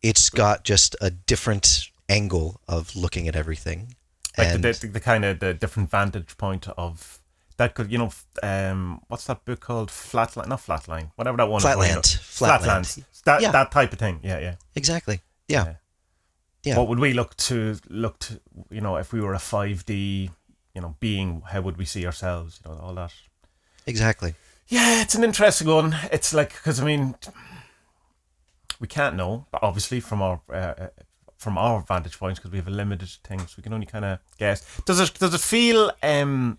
It's got just a different angle of looking at everything. Like the kind of the different vantage point of that could, what's that book called? Not Flatline. Whatever that one Flatland. is. Flatland. That type of thing. Yeah. Exactly. Yeah. What would we look to, if we were a 5D, being, how would we see ourselves? All that. Exactly. Yeah, it's an interesting one. It's like, because we can't know, but obviously from our vantage points, because we have a limited thing, so we can only kind of guess. Does it feel in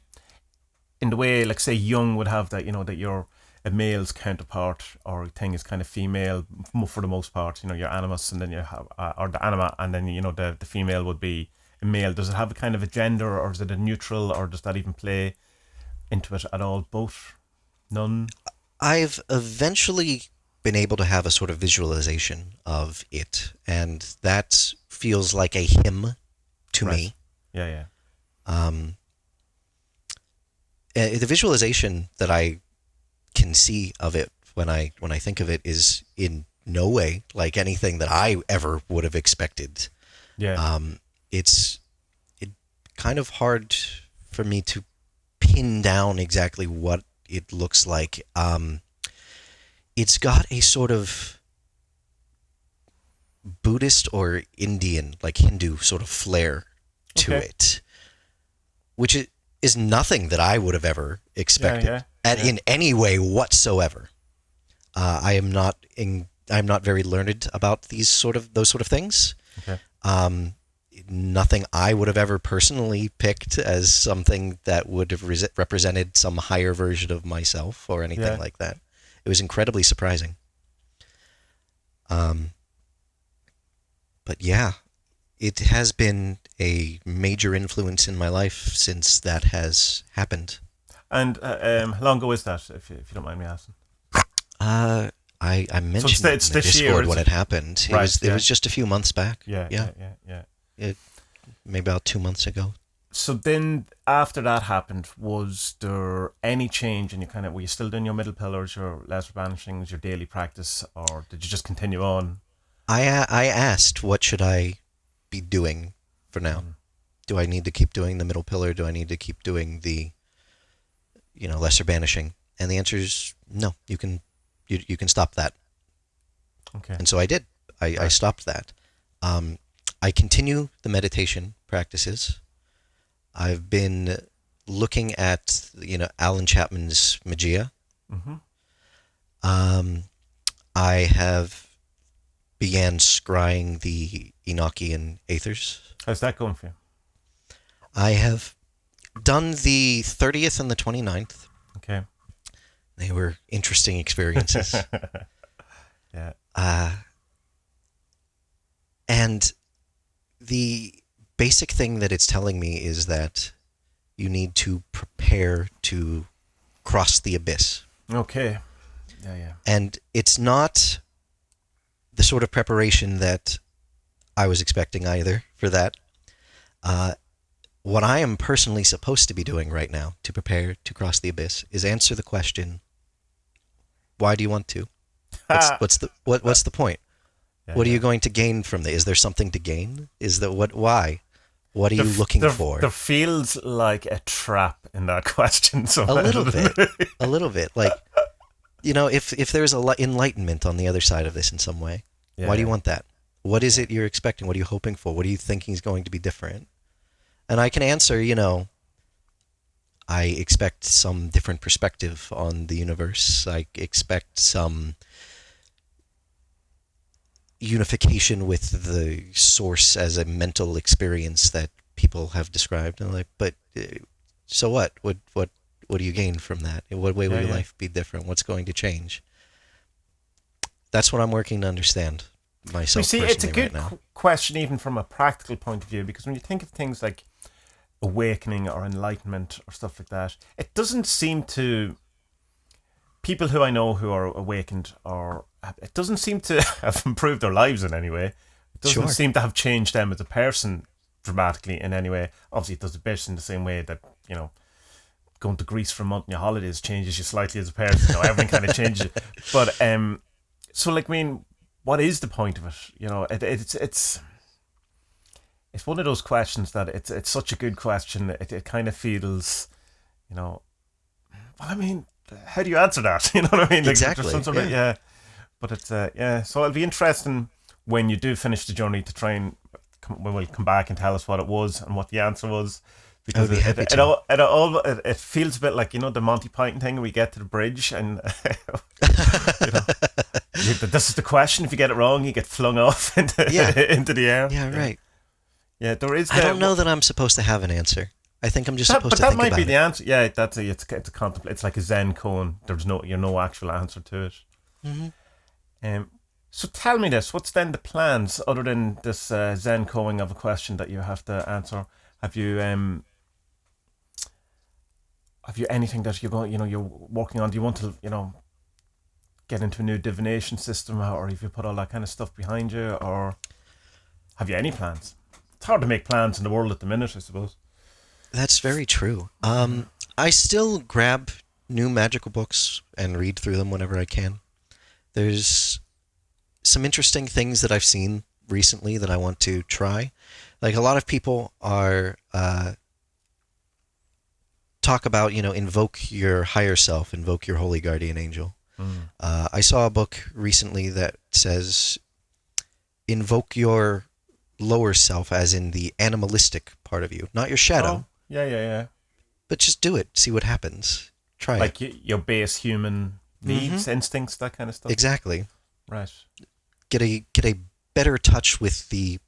the way, like, say, Jung would have that, that you're a male's counterpart, or thing is kind of female for the most part, your animus, and then you have or the anima, and then the female would be a male. Does it have a kind of a gender, or is it a neutral, or does that even play into it at all? Both? None? I've eventually been able to have a sort of visualization of it, and that feels like a hymn to me. Yeah. The visualization that I can see of it when I think of it is in no way like anything that I ever would have expected. Yeah. It's kind of hard for me to pin down exactly what it looks like. It's got a sort of Buddhist or Indian, like Hindu sort of flair to it, which is nothing that I would have ever expected in any way whatsoever. I'm not very learned about those sort of things. Okay. Nothing I would have ever personally picked as something that would have represented some higher version of myself or anything like that. It was incredibly surprising. But yeah, it has been a major influence in my life since that has happened. And how long ago is that, if you don't mind me asking? I mentioned it's in the this year, Discord is when it? it happened. It was just a few months back. Yeah. Maybe about 2 months ago. So then, after that happened, was there any change in your were you still doing your middle pillars, your lesser banishings, your daily practice, or did you just continue on? I asked, what should I be doing for now? Do I need to keep doing the middle pillar? Do I need to keep doing the, lesser banishing? And the answer is no. You can stop that. Okay. And so I did. I stopped that. I continue the meditation practices. I've been looking at, Alan Chapman's Magia. Mm-hmm. I have began scrying the Enochian Aethers. How's that going for you? I have done the 30th and the 29th. Okay. They were interesting experiences. Yeah. And the basic thing that it's telling me is that you need to prepare to cross the abyss. Okay. Yeah. And it's not the sort of preparation that I was expecting either for that. What I am personally supposed to be doing right now to prepare to cross the abyss is answer the question, why do you want to? What's the point? Yeah, what are you going to gain from this? Is there something to gain? Why? What are you looking for? There feels like a trap in that question. A little bit. Like, if there's enlightenment on the other side of this in some way, why do you want that? What is it you're expecting? What are you hoping for? What are you thinking is going to be different? And I can answer, I expect some different perspective on the universe. I expect some unification with the source as a mental experience that people have described. And but so what? What do you gain from that? In what way will your life be different? What's going to change? That's what I'm working to understand myself. You see, it's a good question even from a practical point of view, because when you think of things like awakening or enlightenment or stuff like that, it doesn't seem to people who I know who are awakened, or it doesn't seem to have improved their lives in any way. It doesn't seem to have changed them as a person dramatically in any way. Obviously it does a bit in the same way that going to Greece for a month on your holidays changes you slightly as a person. Everything kind of changes you. But so what is the point of it? It's one of those questions that it's such a good question. It kind of feels, well, I mean, how do you answer that? You know what I mean? Exactly. But it's So it'll be interesting when you do finish the journey to try and when we'll come back and tell us what it was and what the answer was. Because it feels a bit like the Monty Python thing. We get to the bridge and this is the question. If you get it wrong, you get flung off into the air. Yeah, right. Yeah, there is. I don't know that I'm supposed to have an answer. I think I'm just supposed to think about it. But that might be the answer. Yeah, it's a contemplate. It's like a Zen koan. There's no actual answer to it. Mm-hmm. So tell me this: what's then the plans other than this Zen koan of a question that you have to answer? Have you anything that you're going? You're working on? Do you want to get into a new divination system, or have you put all that kind of stuff behind you, or have you any plans? It's hard to make plans in the world at the minute, I suppose. That's very true. I still grab new magical books and read through them whenever I can. There's some interesting things that I've seen recently that I want to try. Like a lot of people are talk about, invoke your higher self, invoke your holy guardian angel. I saw a book recently that says invoke your lower self, as in the animalistic part of you, not your shadow. Oh, yeah. But just do it. See what happens. Try it. Like your base human needs, instincts, that kind of stuff. Exactly. Right. Get a better touch with the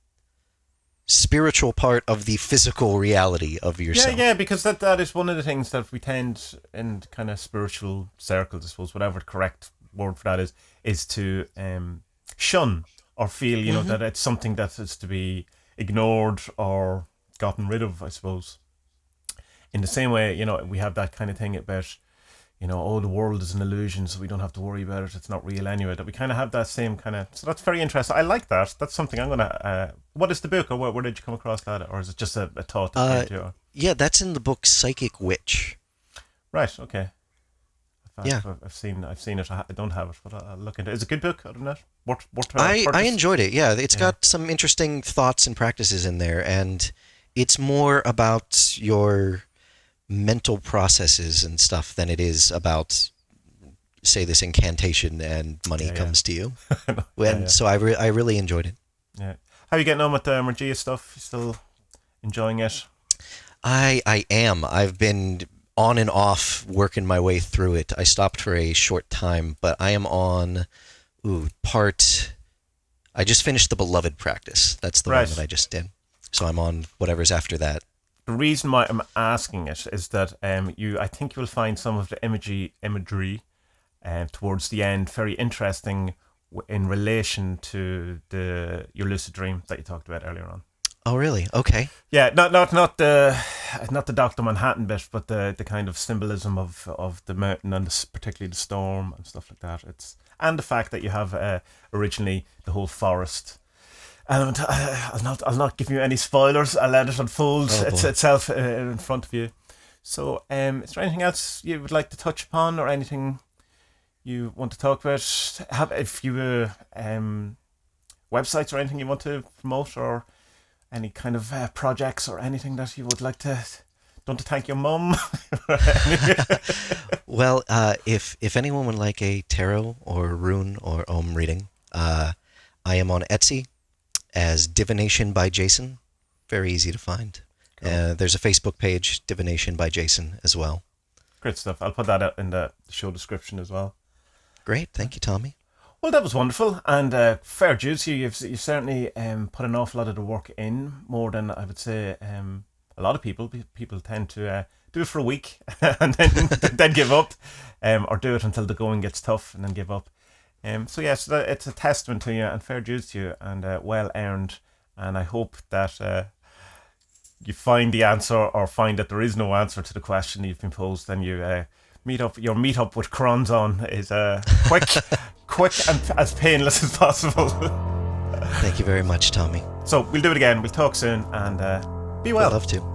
spiritual part of the physical reality of yourself. Yeah, because that is one of the things that we tend in kind of spiritual circles, I suppose, whatever the correct word for that is to shun or feel, that it's something that is to be ignored or gotten rid of, I suppose. In the same way, we have that kind of thing about, the world is an illusion, so we don't have to worry about it. It's not real anyway. That we kind of have that same kind of. So that's very interesting. I like that. That's something I'm gonna. What is the book, or where did you come across that, or is it just a thought that came to you? Yeah, that's in the book Psychic Witch. Right. Okay. Yeah, I've seen it. I don't have it, but I'll look into it. Is it a good book? Other than that, what I enjoyed it. Yeah, it's got some interesting thoughts and practices in there, and it's more about your mental processes and stuff than it is about, say, this incantation and money comes to you. So I really enjoyed it. Yeah. How are you getting on with the Margia stuff? You still enjoying it? I am. I've been on and off working my way through it. I stopped for a short time, but I am on part. I just finished the Beloved practice. That's the one that I just did. So I'm on whatever's after that. The reason why I'm asking it is that I think you will find some of the imagery towards the end very interesting in relation to your lucid dream that you talked about earlier on. Oh, really? Okay. Yeah, not the Dr. Manhattan bit, but the kind of symbolism of the mountain and particularly the storm and stuff like that. And the fact that you have originally the whole forest element. I'll not give you any spoilers. I'll let it unfold itself in front of you. So, is there anything else you would like to touch upon, or anything you want to talk about? If you websites or anything you want to promote, or any kind of projects or anything that you would like to. Don't to thank your mum. Well, if anyone would like a tarot or rune or Om reading, I am on Etsy as Divination by Jason. Very easy to find. Cool. There's a Facebook page, Divination by Jason, as well. Great stuff. I'll put that out in the show description as well. Great. Thank you, Tommy. Well, that was wonderful, and fair dues to you. You've certainly put an awful lot of the work in, more than I would say a lot of people. People tend to do it for a week and then give up, or do it until the going gets tough and then give up. So yes, it's a testament to you, and fair dues to you, and well earned. And I hope that you find the answer, or find that there is no answer to the question you've been posed, and you your meetup with Cronzon is quick and as painless as possible. Thank you very much, Tommy. So we'll do it again. We'll talk soon, and be well. I'd love to.